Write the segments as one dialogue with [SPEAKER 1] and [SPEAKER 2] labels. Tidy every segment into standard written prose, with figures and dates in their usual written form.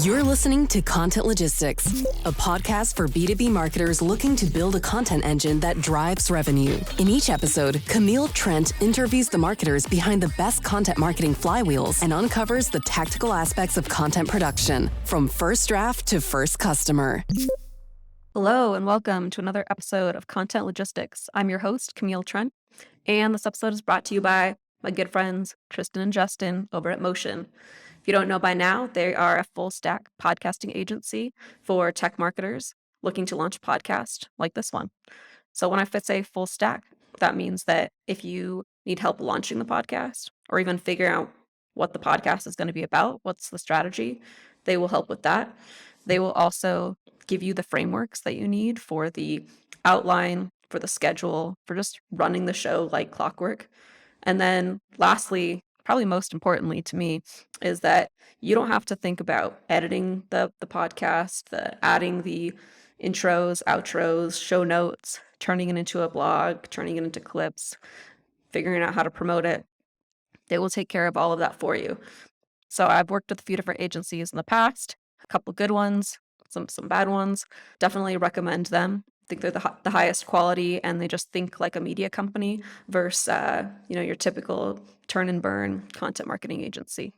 [SPEAKER 1] You're listening to Content Logistics, a podcast for B2B marketers looking to build a content engine that drives revenue. In each episode, Camille Trent interviews the marketers behind the best content marketing flywheels and uncovers the tactical aspects of content production, from first draft to first customer.
[SPEAKER 2] Hello, and welcome to another episode of Content Logistics. I'm your host, Camille Trent, and this episode is brought to you by my good friends, Tristan and Justin over at Motion. If you don't know by now, they are a full stack podcasting agency for tech marketers looking to launch a podcast like this one. So when I say full stack, that means that if you need help launching the podcast or even figuring out what the podcast is going to be about, what's the strategy, they will help with that. They will also give you the frameworks that you need for the outline, for the schedule, for just running the show like clockwork. And then lastly, probably most importantly to me, is that you don't have to think about editing the podcast, adding the intros, outros, show notes, turning it into a blog, turning it into clips, figuring out how to promote it. They will take care of all of that for you. So I've worked with a few different agencies in the past, a couple good ones, some bad ones. Definitely recommend them. I think they're the highest quality, and they just think like a media company versus your typical turn and burn content marketing agency.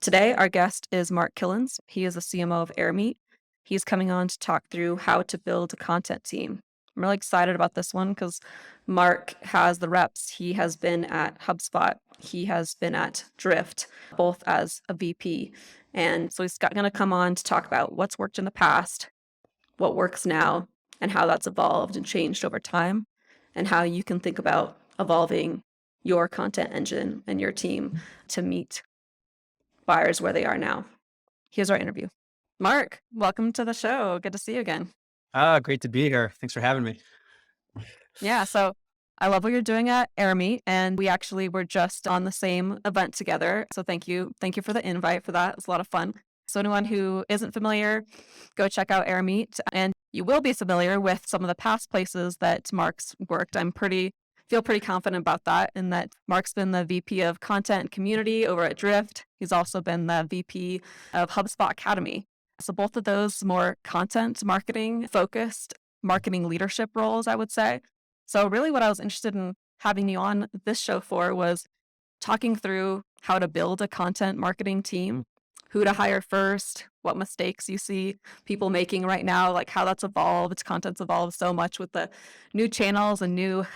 [SPEAKER 2] Today, our guest is Mark Kilens. He is the CMO of Airmeet. He's coming on to talk through how to build a content team. I'm really excited about this one because Mark has the reps. He has been at HubSpot. He has been at Drift, both as a VP. And so he's going to come on to talk about what's worked in the past, what works now, and how that's evolved and changed over time, and how you can think about evolving your content engine and your team to meet buyers where they are now. Here's our interview. Mark, welcome to the show. Good to see you again.
[SPEAKER 3] Great to be here. Thanks for having me.
[SPEAKER 2] Yeah, so I love what you're doing at Airmeet, and we actually were just on the same event together. So thank you for the invite for that. It's a lot of fun. So anyone who isn't familiar, go check out Airmeet, and you will be familiar with some of the past places that Mark's worked. Feel pretty confident about that, in that Mark's been the VP of Content and Community over at Drift. He's also been the VP of HubSpot Academy. So both of those more content marketing focused marketing leadership roles, I would say. So really what I was interested in having you on this show for was talking through how to build a content marketing team, who to hire first, what mistakes you see people making right now, like how that's evolved. Content's evolved so much with the new channels and new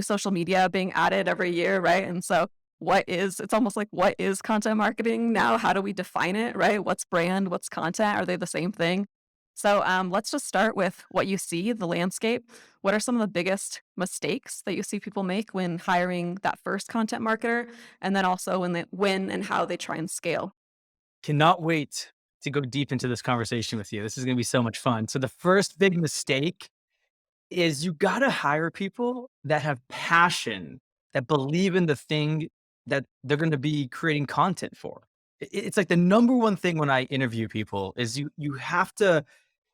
[SPEAKER 2] social media being added every year, right? And so it's almost like, what is content marketing now? How do we define it, right? What's brand? What's content? Are they the same thing? So let's just start with what you see, the landscape. What are some of the biggest mistakes that you see people make when hiring that first content marketer? And then also when and how they try and scale.
[SPEAKER 3] Cannot wait to go deep into this conversation with you. This is going to be so much fun. So the first big mistake is you got to hire people that have passion, that believe in the thing that they're going to be creating content for. It's like the number one thing when I interview people is you have to,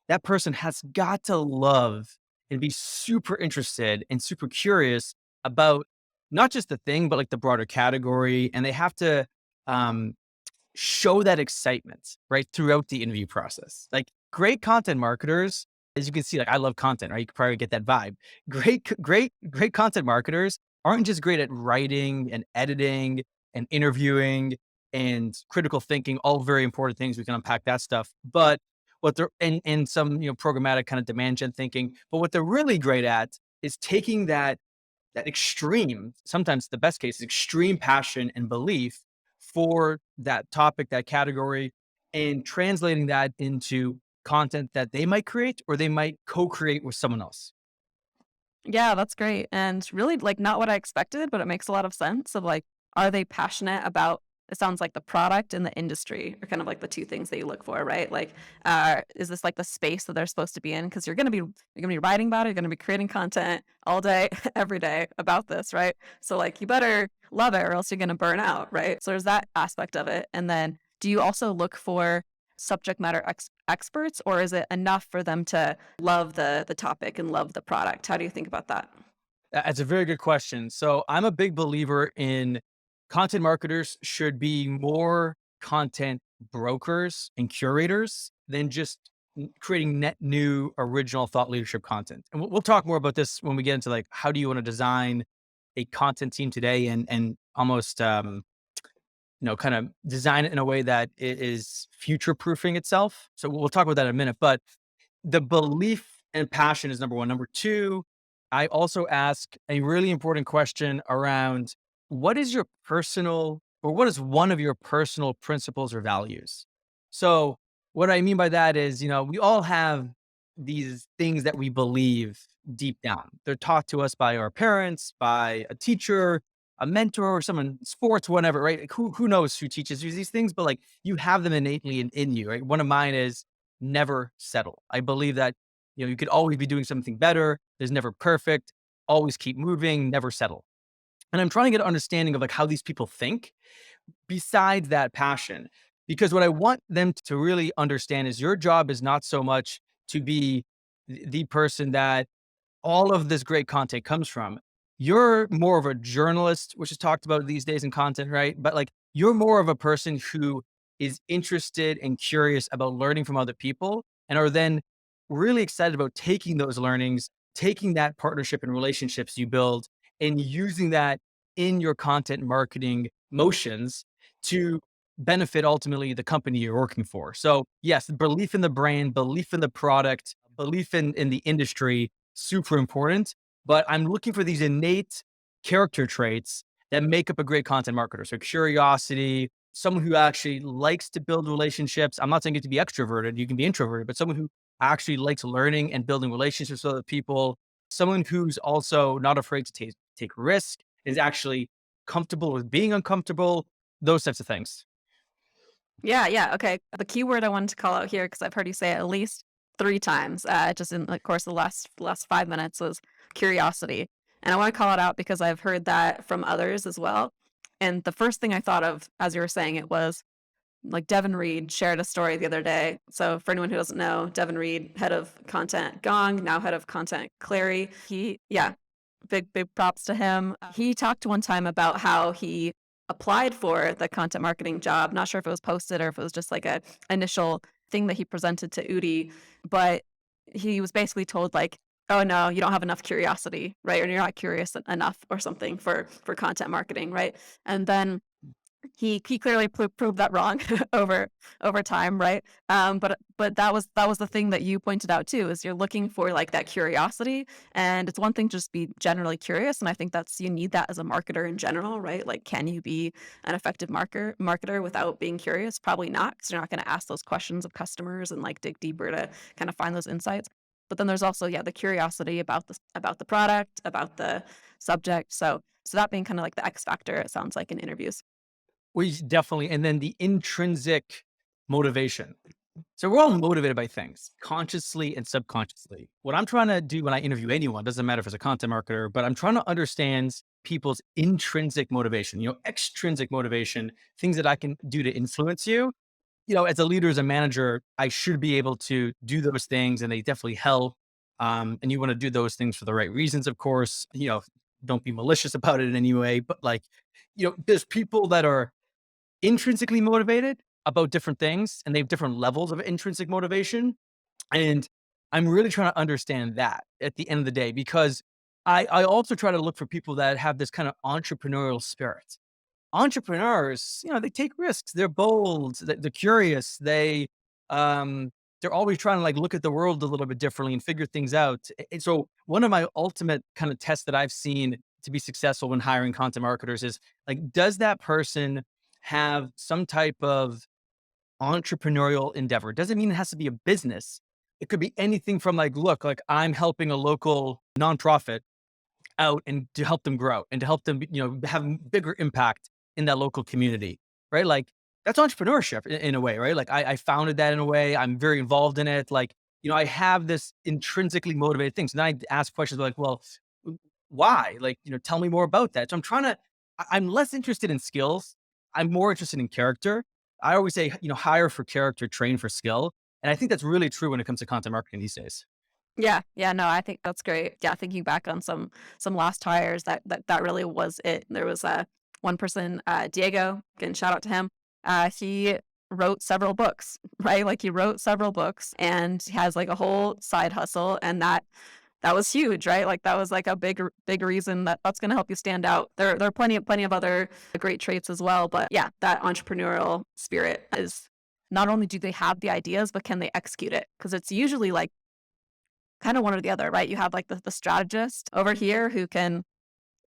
[SPEAKER 3] that person has got to love and be super interested and super curious about not just the thing, but like the broader category. And they have to show that excitement right throughout the interview process. Like great content marketers, as you can see, like I love content, right? You can probably get that vibe. Great content marketers aren't just great at writing and editing and interviewing and critical thinking, all very important things. We can unpack that stuff. But what they're in some programmatic kind of demand gen thinking. But what they're really great at is taking that extreme, sometimes the best case is extreme passion and belief for that topic, that category, and translating that into content that they might create or they might co-create with someone else.
[SPEAKER 2] Yeah, that's great. And really like not what I expected, but it makes a lot of sense of like, are they passionate about, it sounds like the product and the industry are kind of like the two things that you look for, right? Like, is this like the space that they're supposed to be in? Because you're going to be writing about it. You're going to be creating content all day, every day about this, right? So like, you better love it or else you're going to burn out, right? So there's that aspect of it. And then do you also look for subject matter experts, or is it enough for them to love the topic and love the product? How do you think about that?
[SPEAKER 3] That's a very good question. So I'm a big believer in content marketers should be more content brokers and curators than just creating net new original thought leadership content. And we'll talk more about this when we get into like, how do you want to design a content team today and almost, kind of design it in a way that it is future proofing itself. So we'll talk about that in a minute, but the belief and passion is number one. Number two, I also ask a really important question around what is your personal or what is one of your personal principles or values? So, what I mean by that is, we all have these things that we believe deep down. They're taught to us by our parents, by a teacher, a mentor, or someone in sports, whatever, right? Like, who knows who teaches you these things, but like you have them innately in you, right? One of mine is never settle. I believe that, you could always be doing something better. There's never perfect. Always keep moving, never settle. And I'm trying to get an understanding of like how these people think besides that passion. Because what I want them to really understand is your job is not so much to be the person that all of this great content comes from. You're more of a journalist, which is talked about these days in content, right? But like you're more of a person who is interested and curious about learning from other people and are then really excited about taking those learnings, taking that partnership and relationships you build and using that in your content marketing motions to benefit ultimately the company you're working for. So yes, belief in the brand, belief in the product, belief in the industry, super important. But I'm looking for these innate character traits that make up a great content marketer. So curiosity, someone who actually likes to build relationships. I'm not saying you have to be extroverted, you can be introverted, but someone who actually likes learning and building relationships with other people, someone who's also not afraid to take risk, is actually comfortable with being uncomfortable, those types of things.
[SPEAKER 2] Yeah, yeah. Okay. The key word I wanted to call out here, because I've heard you say it at least 3 times, just in the course of the last 5 minutes, was curiosity. And I want to call it out because I've heard that from others as well. And the first thing I thought of as you were saying it was like Devin Reed shared a story the other day. So for anyone who doesn't know, Devin Reed, head of content Gong, now head of content Clary. Yeah, big props to him. He talked one time about how he applied for the content marketing job. Not sure if it was posted or if it was just like a initial thing that he presented to Udi, but he was basically told like, oh no, you don't have enough curiosity, right? Or you're not curious enough or something for content marketing, right? And then he clearly proved that wrong over time, right? But that was the thing that you pointed out too, is you're looking for like that curiosity, and it's one thing to just be generally curious, and I think you need that as a marketer in general, right? Like, can you be an effective marketer without being curious? Probably not, because you're not going to ask those questions of customers and like dig deeper to kind of find those insights. But then there's also the curiosity about the product, about the subject. So that being kind of like the X factor, it sounds like in interviews.
[SPEAKER 3] We definitely, and then the intrinsic motivation. So we're all motivated by things consciously and subconsciously. What I'm trying to do when I interview anyone, doesn't matter if it's a content marketer, but I'm trying to understand people's intrinsic motivation, extrinsic motivation, things that I can do to influence you. As a leader, as a manager, I should be able to do those things and they definitely help. And you want to do those things for the right reasons, of course, don't be malicious about it in any way, but like, there's people that are intrinsically motivated about different things and they have different levels of intrinsic motivation. And I'm really trying to understand that at the end of the day, because I also try to look for people that have this kind of entrepreneurial spirit. Entrepreneurs, they take risks, they're bold, they're curious, they're always trying to like look at the world a little bit differently and figure things out. And so one of my ultimate kind of tests that I've seen to be successful when hiring content marketers is like, does that person have some type of entrepreneurial endeavor? Doesn't mean it has to be a business. It could be anything from like, look, like I'm helping a local nonprofit out and to help them grow and to help them, have bigger impact in that local community, right? Like that's entrepreneurship in a way, right? Like I founded that in a way. I'm very involved in it. Like, I have this intrinsically motivated things. And I ask questions like, well, why? Like, tell me more about that. So I'm less interested in skills. I'm more interested in character. I always say, hire for character, train for skill. And I think that's really true when it comes to content marketing these days.
[SPEAKER 2] Yeah, yeah, no, I think that's great. Yeah, thinking back on some last hires, that really was it. There was one person, Diego, again, shout out to him. He wrote several books, right? Like he wrote several books and has like a whole side hustle, and that was huge, right? Like that was like a big reason that's going to help you stand out. There are plenty of other great traits as well, but yeah, that entrepreneurial spirit is not only do they have the ideas, but can they execute it? Because it's usually like kind of one or the other, right? You have like the strategist over here who can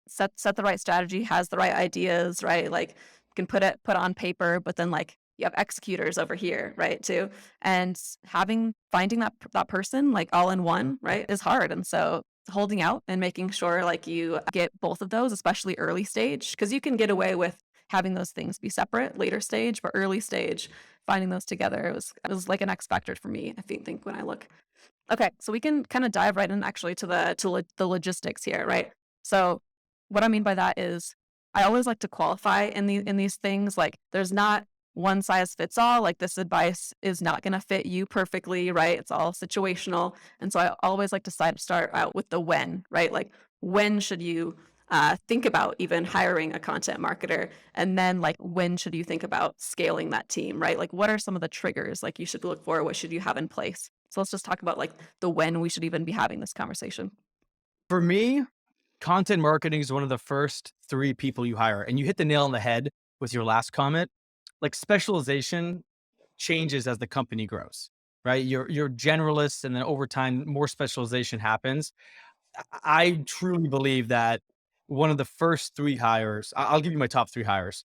[SPEAKER 2] set the right strategy, has the right ideas, right? Like can put on paper, but then like you have executors over here, right, too. And finding that person like all in one, right, is hard. And so holding out and making sure like you get both of those, especially early stage, because you can get away with having those things be separate later stage, but early stage, finding those together, it was like an X factor for me, I think when I look. Okay, so we can kind of dive right in actually to the logistics here, right? So what I mean by that is I always like to qualify in these things. Like there's not one size fits all. Like this advice is not going to fit you perfectly, right? It's all situational. And so I always like to start out with the when, right? Like when should you think about even hiring a content marketer? And then like when should you think about scaling that team, right? Like what are some of the triggers like you should look for? What should you have in place? So let's just talk about like the when we should even be having this conversation.
[SPEAKER 3] For me, content marketing is one of the first 3 people you hire. And you hit the nail on the head with your last comment. Like specialization changes as the company grows, right? You're generalists, and then over time, more specialization happens. I truly believe that one of the first 3 hires, I'll give you my top 3 hires.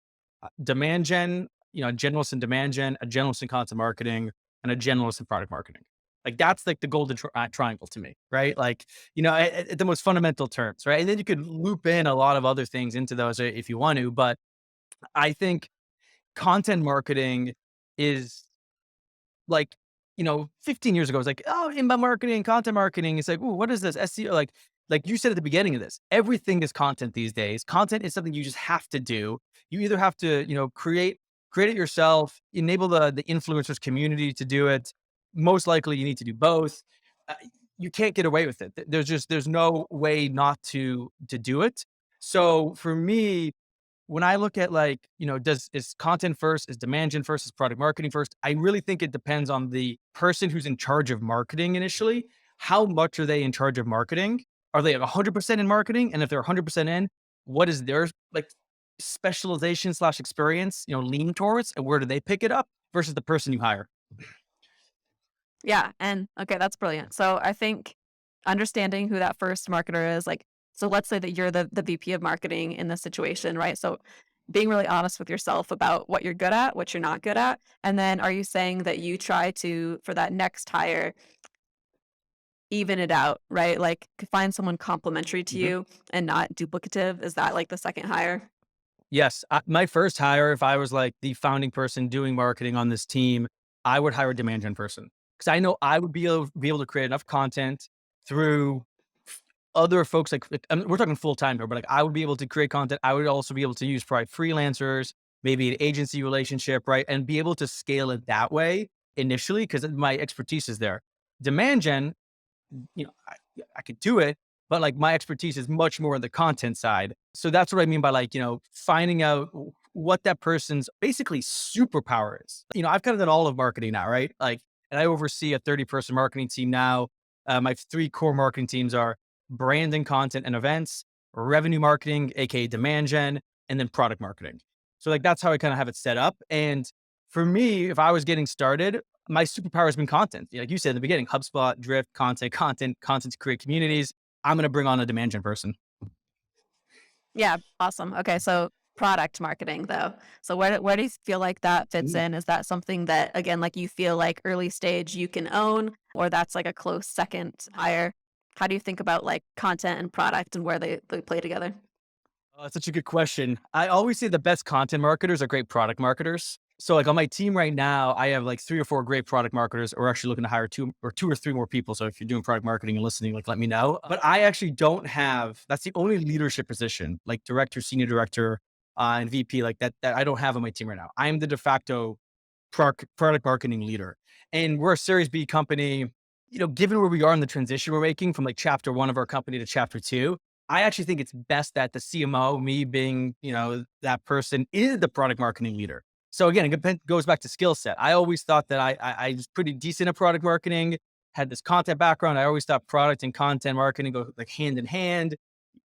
[SPEAKER 3] Demand gen, a generalist in demand gen, a generalist in content marketing, and a generalist in product marketing. Like that's like the golden triangle to me, right? Like, at the most fundamental terms, right? And then you could loop in a lot of other things into those if you want to, but I think content marketing is like, 15 years ago, it was like, oh, inbound marketing, content marketing. It's like, ooh, what is this? SEO? Like you said at the beginning of this, everything is content these days. Content is something you just have to do. You either have to, create it yourself, enable the influencers community to do it. Most likely you need to do both. Uh, you can't get away with it. There's no way not to do it. So for me, when I look at like, is content first, is demand gen first, is product marketing first? I really think it depends on the person who's in charge of marketing initially. How much are they in charge of marketing? Are they 100% in marketing? And if they're 100% in, what is their like specialization / experience, lean towards, and where do they pick it up versus the person you hire?
[SPEAKER 2] Yeah. And okay, that's brilliant. So I think understanding who that first marketer is, like, so let's say that you're the VP of marketing in this situation, right? So being really honest with yourself about what you're good at, what you're not good at. And then are you saying that you try to, for that next hire, even it out, right? Like find someone complementary to
[SPEAKER 3] Mhm.
[SPEAKER 2] you and not duplicative? Is that like the second hire?
[SPEAKER 3] Yes. My first hire, if I was like the founding person doing marketing on this team, I would hire a demand gen person because I know I would be able to create enough content through other folks. I mean, we're talking full time here, but like I would be able to create content. I would also be able to use probably freelancers, maybe an agency relationship, right? And be able to scale it that way initially because my expertise is there. Demand gen, I could do it, but like my expertise is much more on the content side. So that's what I mean by like, finding out what that person's basically superpower is. I've kind of done all of marketing now, right? Like, and I oversee a 30-person marketing team now. My 3 core marketing teams are branding, content, and events, revenue marketing, aka demand gen, and then product marketing. So like that's how I kind of have it set up. And for me, if I was getting started, my superpower has been content. Like you said in the beginning, HubSpot, Drift, content to create communities. I'm going to bring on a demand gen person.
[SPEAKER 2] Yeah, awesome. Okay, so product marketing though. So where do you feel like that fits
[SPEAKER 3] Ooh.
[SPEAKER 2] in? Is that something that again, like you feel like early stage you can own, or that's like a close second hire? How do you think about like content and product and where they play together?
[SPEAKER 3] Oh, that's such a good question. I always say the best content marketers are great product marketers. So like on my team right now, I have like 3 or 4 great product marketers. We're actually looking to hire 2 or 3 more people. So if you're doing product marketing and listening, like let me know. But I actually don't have, that's the only leadership position, like director, senior director, and VP like that I don't have on my team right now. I'm the de facto product marketing leader. And we're a Series B company. Given where we are in the transition we're making from like chapter 1 of our company to chapter 2, I actually think it's best that the CMO, me being, that person, is the product marketing leader. So again, goes back to skill set. I always thought that I was pretty decent at product marketing, had this content background. I always thought product and content marketing go like hand in hand.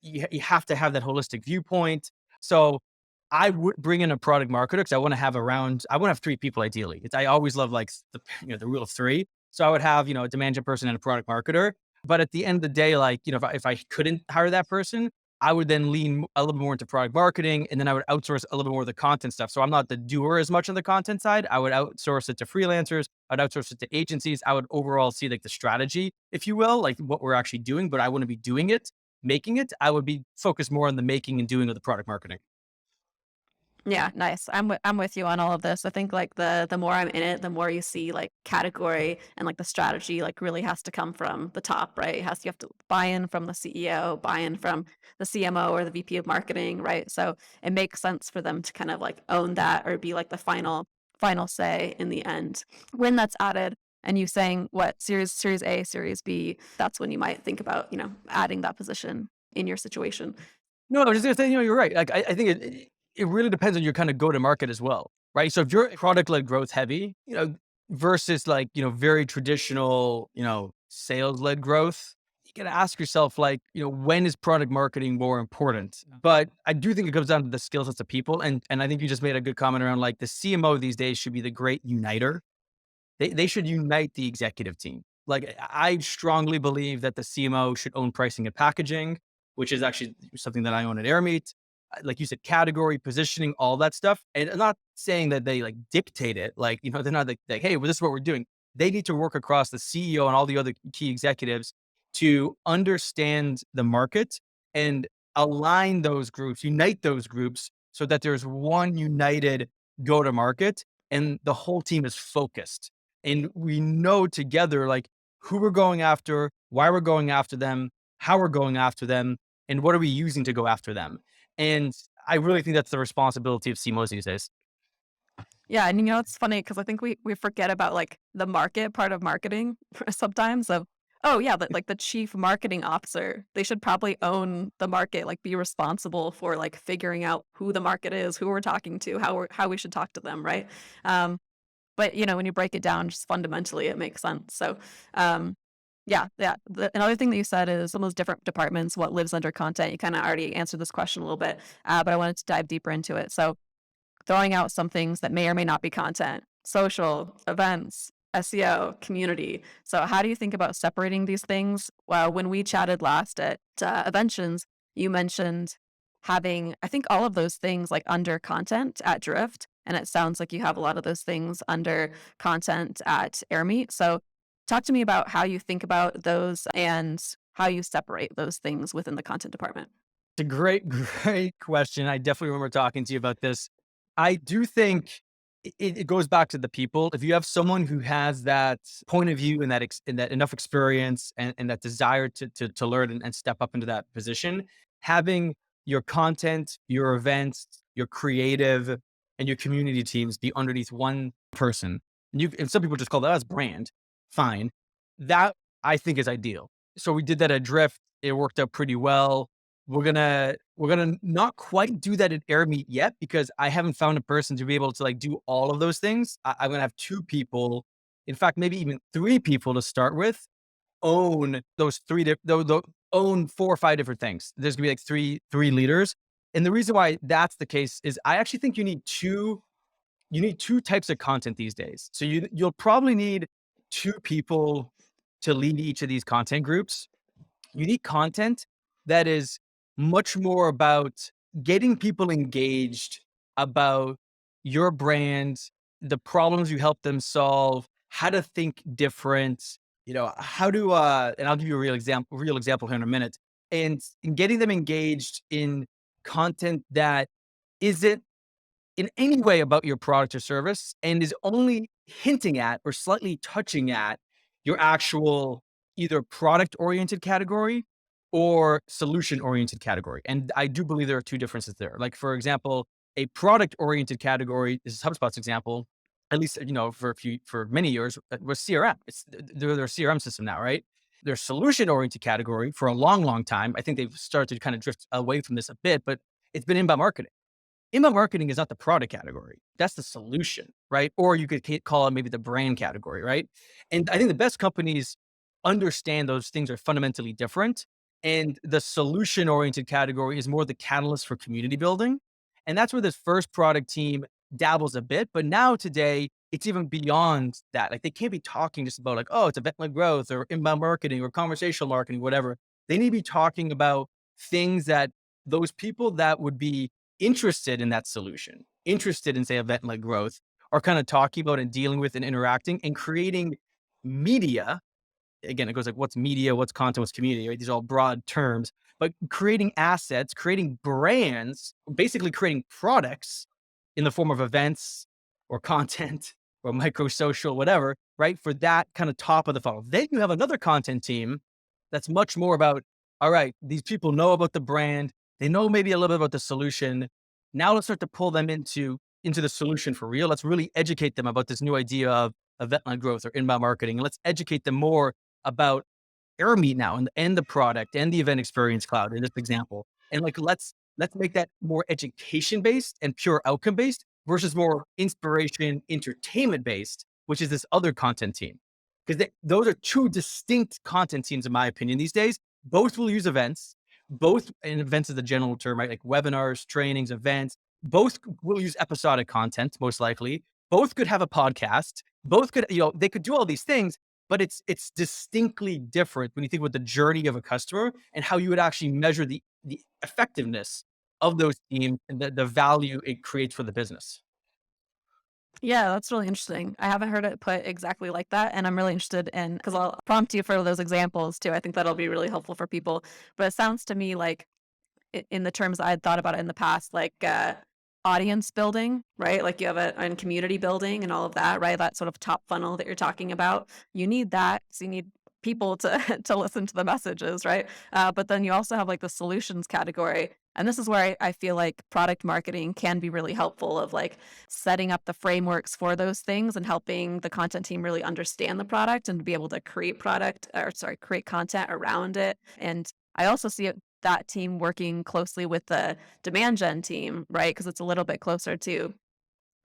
[SPEAKER 3] You have to have that holistic viewpoint. So I would bring in a product marketer because I want to have three people ideally. I always love like the rule of three. So I would have, a demand gen person and a product marketer. But at the end of the day, like, if I couldn't hire that person, I would then lean a little more into product marketing, and then I would outsource a little more of the content stuff. So I'm not the doer as much on the content side. I would outsource it to freelancers. I'd outsource it to agencies. I would overall see like the strategy, if you will, like what we're actually doing, but I wouldn't be doing it, making it. I would be focused more on the making and doing of the product marketing.
[SPEAKER 2] Yeah, nice. I'm with you on all of this. I think like the more I'm in it, the more you see like category and like the strategy like really has to come from the top, right? You have to buy in from the CEO, buy in from the CMO or the VP of marketing, right? So it makes sense for them to kind of like own that or be like the final say in the end. When that's added and you saying what series A, series B, that's when you might think about, adding that position in your situation.
[SPEAKER 3] No, I was just gonna say, you're right. Like I think it really depends on your kind of go to market as well, right? So if you're product led growth heavy, versus like very traditional, sales led growth, you gotta ask yourself like, when is product marketing more important? But I do think it comes down to the skill sets of people, and I think you just made a good comment around like the CMO these days should be the great uniter. They should unite the executive team. Like I strongly believe that the CMO should own pricing and packaging, which is actually something that I own at Airmeet. Like you said, category, positioning, all that stuff. And I'm not saying that they like dictate it. Like, they're not like, hey, well, this is what we're doing. They need to work across the CEO and all the other key executives to understand the market and align those groups, unite those groups so that there's one united go to market and the whole team is focused. And we know together, like who we're going after, why we're going after them, how we're going after them, and what are we using to go after them. And I really think that's the responsibility of CMOs these days.
[SPEAKER 2] Yeah, and it's funny because I think we forget about like the market part of marketing sometimes of, oh yeah, like the chief marketing officer, they should probably own the market, like be responsible for like figuring out who the market is, who we're talking to, how we should talk to them, right? But when you break it down just fundamentally, it makes sense. So yeah. Another thing that you said is some of those different departments, what lives under content. You kind of already answered this question a little bit, but I wanted to dive deeper into it. So throwing out some things that may or may not be content, social, events, SEO, community. So how do you think about separating these things? Well, when we chatted last at Eventions, you mentioned having, I think, all of those things like under content at Drift. And it sounds like you have a lot of those things under content at Airmeet. So talk to me about how you think about those and how you separate those things within the content department.
[SPEAKER 3] It's a great, great question. I definitely remember talking to you about this. I do think it goes back to the people. If you have someone who has that point of view and that enough experience and that desire to learn and step up into that position, having your content, your events, your creative, and your community teams be underneath one person. And some people just call that as brand. Fine. That I think is ideal. So we did that at Drift. It worked out pretty well. We're gonna not quite do that at Airmeet yet because I haven't found a person to be able to like do all of those things. I'm gonna have two people, in fact, maybe even three people to start with, own those own 4 or 5 different things. There's gonna be like three leaders. And the reason why that's the case is I actually think you need two types of content these days. So you'll probably need two people to lead each of these content groups. You need content that is much more about getting people engaged about your brand, the problems you help them solve, how to think different, how to, and I'll give you a real example here in a minute, and in getting them engaged in content that isn't in any way about your product or service and is only hinting at or slightly touching at your actual either product oriented category or solution oriented category. And I do believe there are two differences there. Like, for example, a product oriented category is HubSpot's example, at least, for many years was CRM. It's their CRM system now, right? Their solution oriented category for a long, long time. I think they've started to kind of drift away from this a bit, but it's been inbound marketing. Inbound marketing is not the product category. That's the solution, right? Or you could call it maybe the brand category, right? And I think the best companies understand those things are fundamentally different. And the solution oriented category is more the catalyst for community building. And that's where this first product team dabbles a bit. But now today, it's even beyond that. Like they can't be talking just about like, oh, it's event-led growth or inbound marketing or conversational marketing, whatever. They need to be talking about things that those people that would be interested in that solution, interested in, say, event-led growth, are kind of talking about and dealing with and interacting and creating media. Again, it goes like, what's media, what's content, what's community, right? These are all broad terms, but creating assets, creating brands, basically creating products in the form of events or content or micro social, whatever, right? For that kind of top of the funnel. Then you have another content team that's much more about, all right, these people know about the brand. They know maybe a little bit about the solution. Now let's start to pull them into the solution for real. Let's really educate them about this new idea of event-led growth or inbound marketing. And let's educate them more about Airmeet now and the product and the event experience cloud in this example. And like, let's make that more education based and pure outcome based versus more inspiration, entertainment based, which is this other content team. Because those are two distinct content teams, in my opinion, these days. Both will use events. Both, and events is the general term, right? Like webinars, trainings, events. Both will use episodic content, most likely. Both could have a podcast. Both could, they could do all these things, but it's distinctly different when you think about the journey of a customer and how you would actually measure the effectiveness of those teams and the value it creates for the business.
[SPEAKER 2] Yeah, that's really interesting. I haven't heard it put exactly like that, and I'm really interested in, because I'll prompt you for those examples too. I think that'll be really helpful for people. But it sounds to me like, in the terms I had thought about it in the past, like audience building, right? Like you have and community building and all of that, right? That sort of top funnel that you're talking about. You need that. So you need people to to listen to the messages, right? But then you also have like the solutions category. And this is where I feel like product marketing can be really helpful, of like setting up the frameworks for those things and helping the content team really understand the product and be able to create create content around it. And I also see that team working closely with the demand gen team, right? Because it's a little bit closer to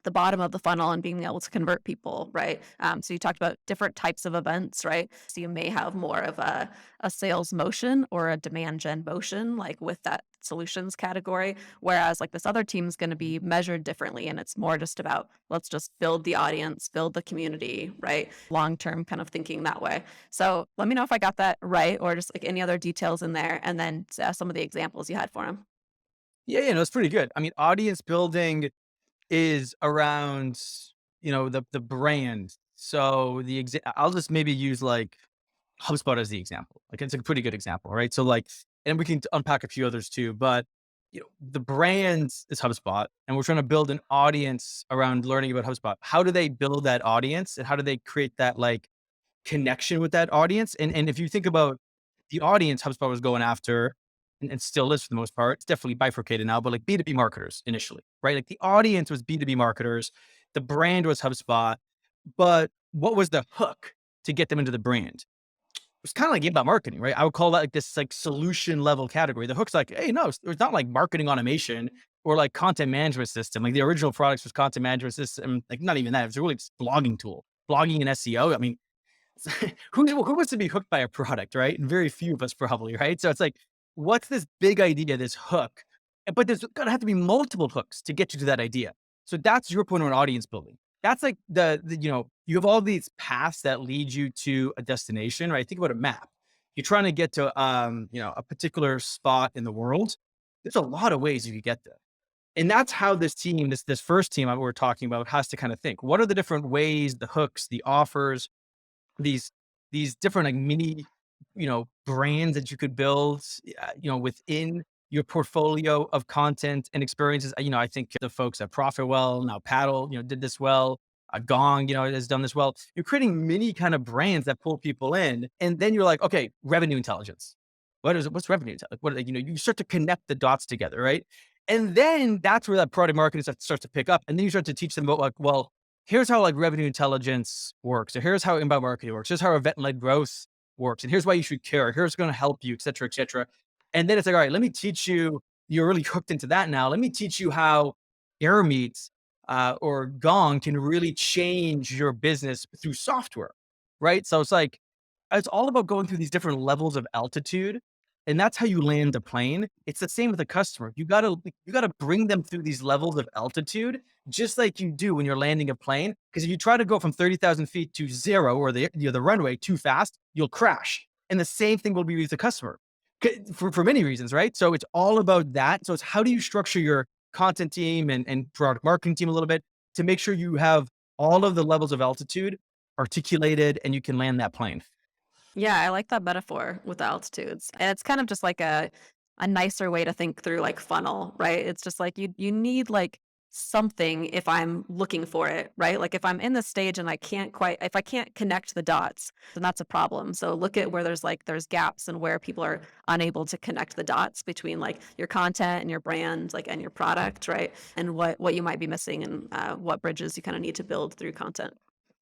[SPEAKER 2] the bottom of the funnel and being able to convert people, right? So you talked about different types of events, right? So you may have more of a sales motion or a demand gen motion, like with that solutions category, whereas like this other team is going to be measured differently, and it's more just about, let's just build the audience, build the community, right? Long-term kind of thinking that way. So let me know if I got that right, or just like any other details in there, and then some of the examples you had for them.
[SPEAKER 3] Yeah, no, it's pretty good. I mean, audience building is around, the brand. So I'll just maybe use like HubSpot as the example. Like it's a pretty good example, right? So like, and we can unpack a few others too, but the brand is HubSpot, and we're trying to build an audience around learning about HubSpot. How do they build that audience, and how do they create that like connection with that audience? And if you think about the audience HubSpot was going after, and still is for the most part, it's definitely bifurcated now, but like B2B marketers initially, right? Like the audience was B2B marketers, the brand was HubSpot, but what was the hook to get them into the brand? It was kind of like inbound marketing, right? I would call that like this like solution level category. The hook's like, hey, no, it's not like marketing automation or like content management system. Like the original products was content management system, like not even that. It was really just blogging tool, blogging and SEO. I mean, who wants to be hooked by a product, right? And very few of us probably, right? So it's like, what's this big idea, this hook? But there's gonna have to be multiple hooks to get you to that idea. So that's your point on audience building. That's like you have all these paths that lead you to a destination, right? Think about a map. You're trying to get to a particular spot in the world. There's a lot of ways you could get there. And that's how this team, this first team we're talking about, has to kind of think. What are the different ways, the hooks, the offers, these different like mini, brands that you could build, within your portfolio of content and experiences. I think the folks at Profitwell, now Paddle, did this well. Gong, has done this well. You're creating mini kind of brands that pull people in, and then you're like, okay, revenue intelligence. What's revenue intelligence? You start to connect the dots together, right? And then that's where that product marketing stuff starts to pick up, and then you start to teach them about like, well, here's how like revenue intelligence works. So here's how inbound marketing works. Here's how event-led growth works. And here's why you should care. Here's what's going to help you, et cetera, et cetera. And then it's like, all right, let me teach you, you're really hooked into that now. Let me teach you how Airmeet or Gong can really change your business through software, right? So it's all about going through these different levels of altitude, and that's how you land a plane. It's the same with a customer. You gotta bring them through these levels of altitude, just like you do when you're landing a plane. Because if you try to go from 30,000 feet to zero or the runway too fast, you'll crash. And the same thing will be with the customer for many reasons, right? So it's all about that. So it's how do you structure your content team and product marketing team a little bit to make sure you have all of the levels of altitude articulated and you can land that plane.
[SPEAKER 2] Yeah, I like that metaphor with the altitudes. And it's kind of just like a nicer way to think through like funnel, right? It's just like you need like something if I'm looking for it, right? Like if I'm in this stage and if I can't connect the dots, then that's a problem. So look at where there's gaps and where people are unable to connect the dots between like your content and your brand, like and your product, right? And what you might be missing and what bridges you kind of need to build through content.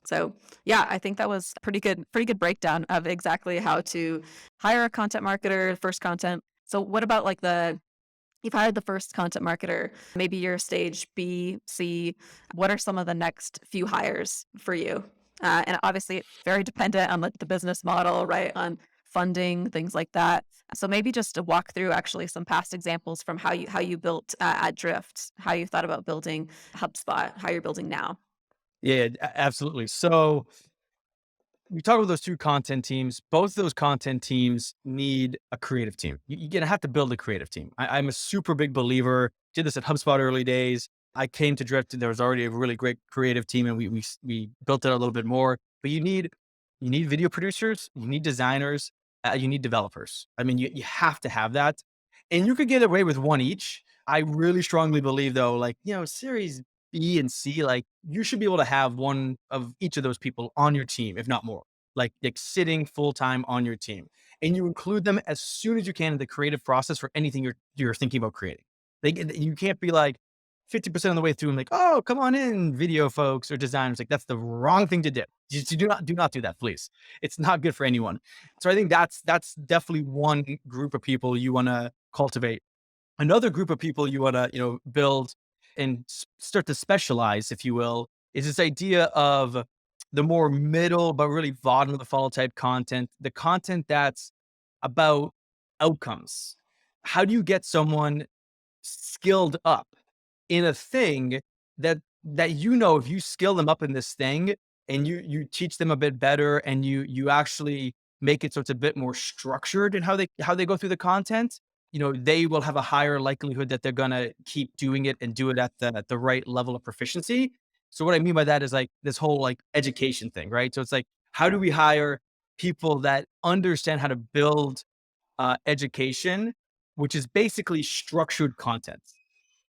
[SPEAKER 2] So yeah, I think that was pretty good breakdown of exactly how to hire a content marketer, first content. So what about like you've hired the first content marketer, maybe you're stage B, C. What are some of the next few hires for you? And obviously it's very dependent on the business model, right? On funding, things like that. So maybe just to walk through actually some past examples from how you built at Drift, how you thought about building HubSpot, how you're building now.
[SPEAKER 3] Yeah, absolutely. So we talk about those two content teams. Both of those content teams need a creative team. You're going to have to build a creative team. I'm a super big believer. Did this at HubSpot early days. I came to Drift and there was already a really great creative team and we built it a little bit more. But you need video producers, you need designers, you need developers. I mean, you have to have that. And you could get away with one each. I really strongly believe though, like, series B and C, like you should be able to have one of each of those people on your team, if not more, like sitting full time on your team, and you include them as soon as you can in the creative process for anything you're thinking about creating. You can't be like 50% of the way through and like, oh, come on in, video folks or designers. Like that's the wrong thing to do. Just do not do that, please. It's not good for anyone. So I think that's definitely one group of people you want to cultivate. Another group of people you want to, build and start to specialize, if you will, is this idea of the more middle, but really bottom of the funnel type content, the content that's about outcomes. How do you get someone skilled up in a thing that if you skill them up in this thing and you teach them a bit better and you actually make it so it's a bit more structured in how they go through the content, they will have a higher likelihood that they're going to keep doing it and do it at the right level of proficiency. So what I mean by that is like this whole like education thing, right? So it's like, how do we hire people that understand how to build education, which is basically structured content.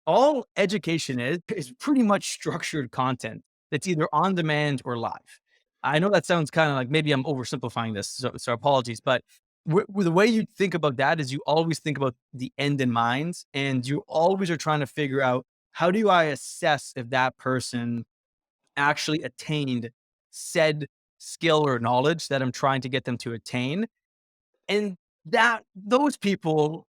[SPEAKER 3] All education is pretty much structured content that's either on demand or live. I know that sounds kind of like maybe I'm oversimplifying this, so apologies, but the way you think about that is you always think about the end in mind, and you always are trying to figure out how do I assess if that person actually attained said skill or knowledge that I'm trying to get them to attain. And that those people,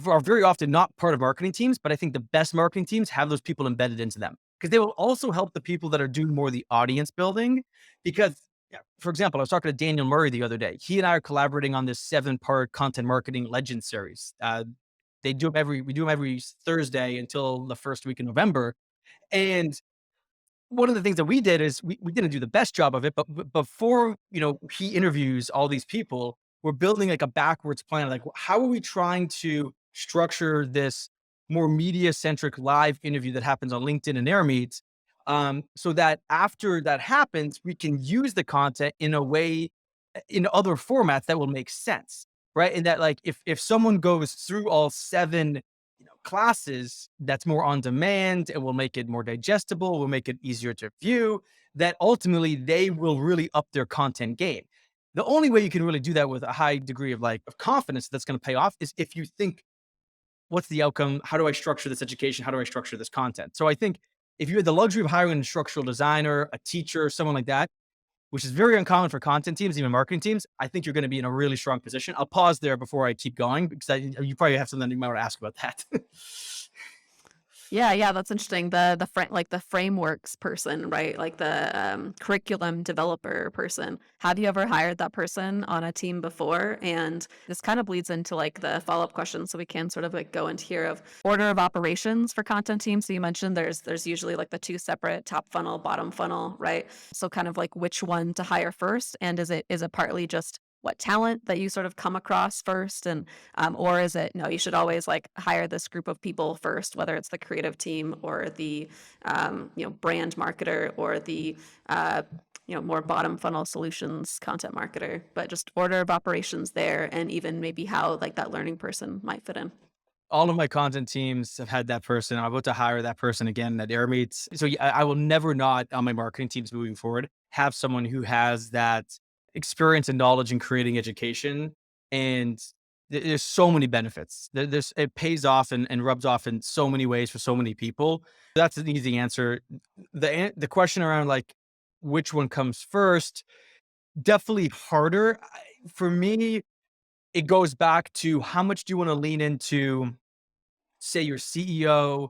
[SPEAKER 3] are very often not part of marketing teams, but I think the best marketing teams have those people embedded into them because they will also help the people that are doing more of the audience building. Because, yeah, for example, I was talking to Daniel Murray the other day. He and I are collaborating on this 7-part content marketing legend series. We do them every Thursday until the first week in November. And one of the things that we did is we didn't do the best job of it, but before, he interviews all these people, we're building like a backwards plan. Like, how are we trying to structure this more media centric live interview that happens on LinkedIn and Airmeet, so that after that happens, we can use the content in a way, in other formats that will make sense, right? And that like, if someone goes through all 7 classes, that's more on demand, it will make it more digestible, will make it easier to view, that ultimately they will really up their content game. The only way you can really do that with a high degree of confidence that's going to pay off is if you think, what's the outcome? How do I structure this education? How do I structure this content? So I think if you had the luxury of hiring an instructional designer, a teacher, someone like that, which is very uncommon for content teams, even marketing teams, I think you're going to be in a really strong position. I'll pause there before I keep going because you probably have something you might want to ask about that.
[SPEAKER 2] Yeah, that's interesting. Like the frameworks person, right? Like the curriculum developer person. Have you ever hired that person on a team before? And this kind of bleeds into like the follow-up question, so we can sort of like go into here of order of operations for content teams. So you mentioned there's usually like the two separate top funnel, bottom funnel, right? So kind of like which one to hire first, and is it partly just what talent that you sort of come across first, and or is it, no, you should always like hire this group of people first, whether it's the creative team or the, brand marketer or the, more bottom funnel solutions content marketer, but just order of operations there, and even maybe how like that learning person might fit in.
[SPEAKER 3] All of my content teams have had that person. I'm about to hire that person again at Airmeet. So yeah, I will never not on my marketing teams moving forward have someone who has that experience and knowledge in creating education. And there's so many benefits. It pays off and rubs off in so many ways for so many people. That's an easy answer. The question around like which one comes first, definitely harder. For me, it goes back to how much do you want to lean into, say, your CEO,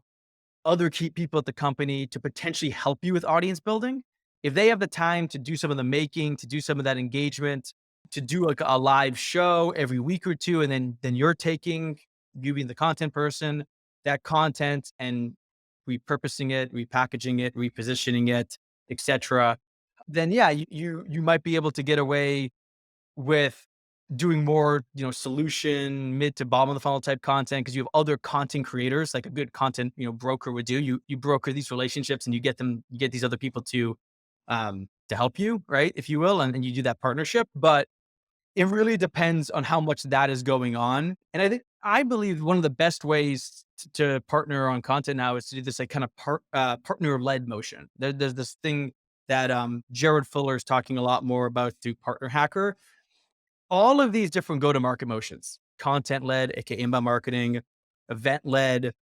[SPEAKER 3] other key people at the company to potentially help you with audience building. If they have the time to do some of the making, to do some of that engagement, to do like a live show every week or two, and then you're taking, you being the content person, that content and repurposing it, repackaging it, repositioning it, etc. Then yeah, you might be able to get away with doing more, solution, mid to bottom of the funnel type content because you have other content creators, like a good content, broker would do. You broker these relationships and you get these other people to help you, right? If you will, and you do that partnership. But it really depends on how much that is going on. And I believe one of the best ways to partner on content now is to do this like kind of partner led motion. There's this thing that Jared Fuller is talking a lot more about through Partner Hacker. All of these different go-to-market motions, content-led, aka inbound marketing, event-led,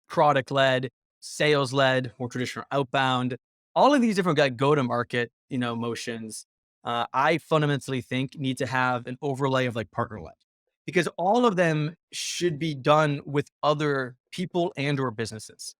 [SPEAKER 3] product-led, sales-led, more traditional outbound, all of these different like go-to-market, motions, I fundamentally think need to have an overlay of like partner-led because all of them should be done with other people and or businesses.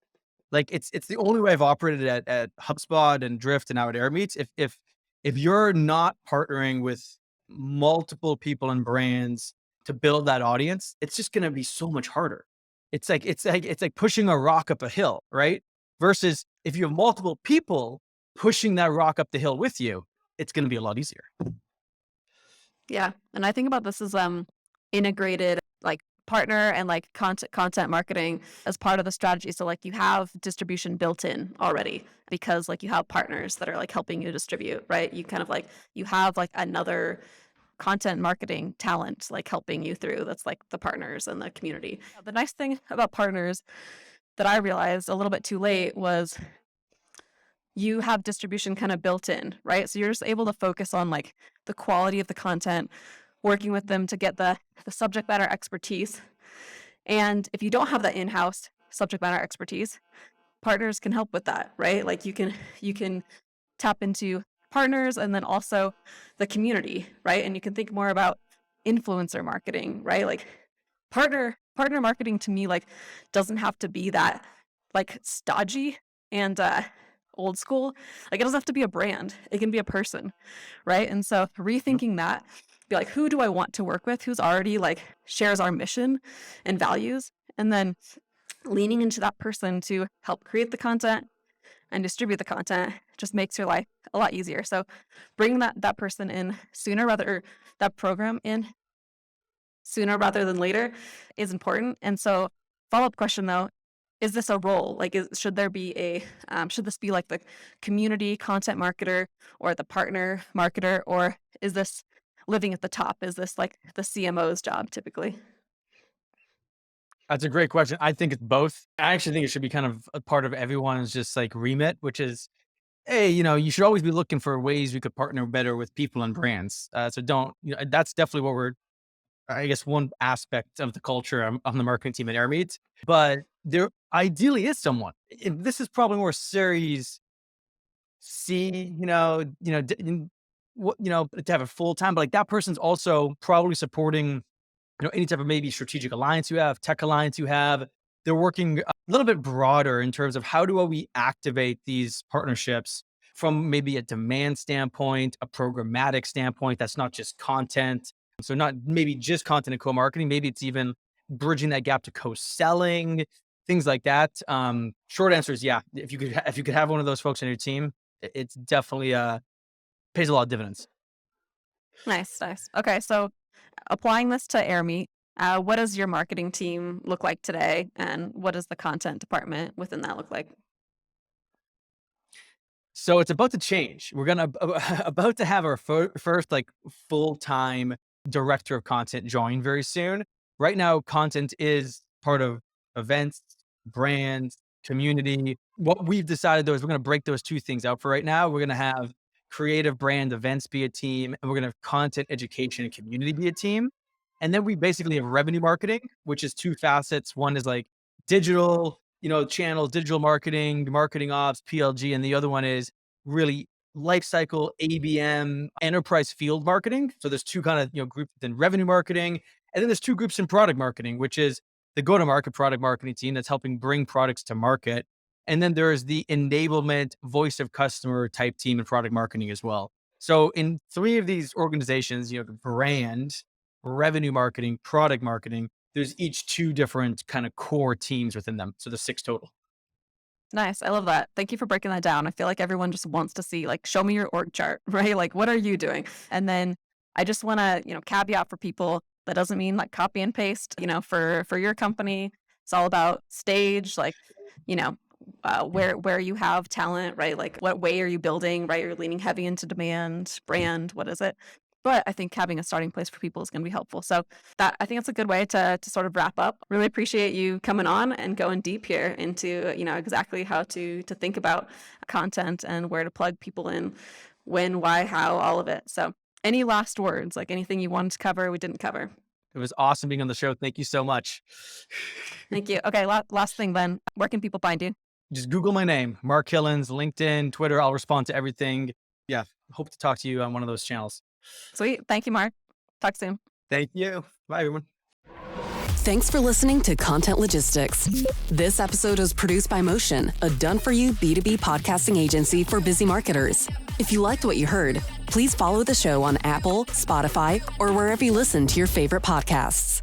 [SPEAKER 3] Like it's the only way I've operated at HubSpot and Drift and now at Airmeets. If you're not partnering with multiple people and brands to build that audience, it's just going to be so much harder. It's like pushing a rock up a hill, right? Versus if you have multiple people pushing that rock up the hill with you, it's going to be a lot easier.
[SPEAKER 2] Yeah. And I think about this as integrated like partner and like content marketing as part of the strategy. So like you have distribution built in already because like you have partners that are like helping you distribute, right? You kind of like you have like another content marketing talent like helping you through, that's like the partners and the community. The nice thing about partners that I realized a little bit too late was you have distribution kind of built in, right? So you're just able to focus on like the quality of the content, working with them to get the subject matter expertise. And if you don't have that in-house subject matter expertise, partners can help with that, right? Like you can tap into partners and then also the community, right? And you can think more about influencer marketing, right? Like partner marketing to me like doesn't have to be that like stodgy and old school. Like it doesn't have to be a brand. It can be a person, right? And so rethinking that, be like, who do I want to work with? Who's already like shares our mission and values? And then leaning into that person to help create the content and distribute the content just makes your life a lot easier. So bring that person in sooner or that program in sooner rather than later is important. And so follow-up question though, is this a role? Like, should there be should this be like the community content marketer or the partner marketer, or is this living at the top? Is this like the CMO's job typically?
[SPEAKER 3] That's a great question. I think it's both. I actually think it should be kind of a part of everyone's just like remit, which is, hey, you should always be looking for ways we could partner better with people and brands. So don't, that's definitely what we're, I guess, one aspect of the culture on the marketing team at Airmeet. But there ideally is someone. And this is probably more Series C, to have a full time, but like that person's also probably supporting, any type of maybe strategic alliance you have, tech alliance you have. they're working a little bit broader in terms of how do we activate these partnerships from maybe a demand standpoint, a programmatic standpoint. That's not just content. So not maybe just content and co-marketing. Maybe it's even bridging that gap to co-selling, things like that. Short answer is yeah. If you could have one of those folks on your team, it's definitely pays a lot of dividends.
[SPEAKER 2] Nice. Okay, so applying this to Airmeet, what does your marketing team look like today, and what does the content department within that look like?
[SPEAKER 3] So it's about to change. We're gonna about to have our first like full-time director of content join very soon. Right now, content is part of events, brands, community. What we've decided though is we're gonna break those two things out for right now. We're gonna have creative brand events be a team, and we're gonna have content education and community be a team. And then we basically have revenue marketing, which is two facets. One is like digital, channels, digital marketing, marketing ops, PLG, and the other one is really life cycle, ABM, enterprise field marketing. So there's two kind of, groups in revenue marketing, and then there's two groups in product marketing, which is the go-to-market product marketing team that's helping bring products to market. And then there's the enablement, voice of customer type team in product marketing as well. So in three of these organizations, brand, revenue marketing, product marketing, there's each two different kind of core teams within them. So there's 6 total.
[SPEAKER 2] Nice. I love that. Thank you for breaking that down. I feel like everyone just wants to see, like, show me your org chart, right? Like, what are you doing? And then I just want to, caveat for people, that doesn't mean like copy and paste, for your company. It's all about stage, like, where you have talent, right? Like, what way are you building, right? You're leaning heavy into demand, brand, what is it? But I think having a starting place for people is going to be helpful. So I think it's a good way to sort of wrap up. Really appreciate you coming on and going deep here into, exactly how to think about content and where to plug people in, when, why, how, all of it. So any last words, like anything you wanted to cover, we didn't cover?
[SPEAKER 3] It was awesome being on the show. Thank you so much.
[SPEAKER 2] Thank you. Okay. Last thing then, where can people find you?
[SPEAKER 3] Just Google my name, Mark Kilens, LinkedIn, Twitter. I'll respond to everything. Yeah. Hope to talk to you on one of those channels.
[SPEAKER 2] Sweet. Thank you, Mark. Talk soon.
[SPEAKER 3] Thank you. Bye, everyone.
[SPEAKER 1] Thanks for listening to Content Logistics. This episode was produced by Motion, a done-for-you B2B podcasting agency for busy marketers. If you liked what you heard, please follow the show on Apple, Spotify, or wherever you listen to your favorite podcasts.